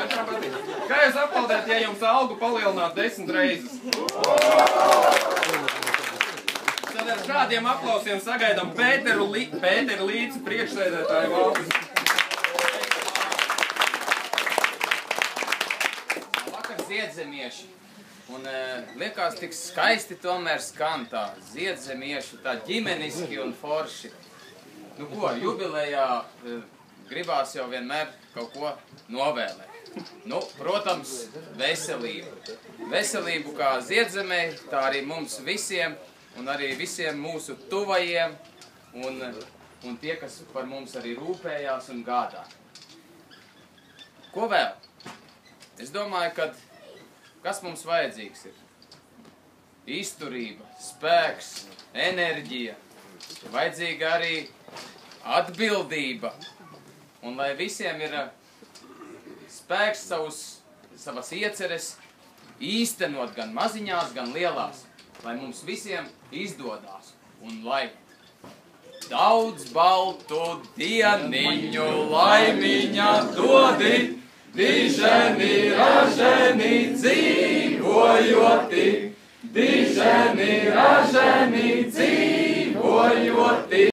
Četrām patīk. Kā jūs aplaudēt, ja jums algu palielinātu 10 reizes? Tad ar šādiem aplausiem sagaidām Pēteru Līci priekšsēdētāju valdes. Vakar Ziedzemieši. Un liekas tik skaisti tomēr skan tā Ziedzemieši, tā ģimeniski un forši. Nu ko, jubilejā gribās jau vienmēr kaut ko novēlēt. Nu, protams, veselību. Veselību kā Ziedzemei, tā arī mums visiem, un arī visiem mūsu tuvajiem, un tie, kas par mums arī rūpējās un gādā. Ko vēl? Es domāju, ka kas mums vajadzīgs ir? Izturība, spēks, enerģija, vajadzīga arī atbildība. Un lai visiem ir spēks savas ieceres īstenot gan maziņās, gan lielās, lai mums visiem izdodās un lai daudz baltu dieniņu laimiņā dodi, diženi, raženi dzīvojoti, diženi, raženi dzīvojoti.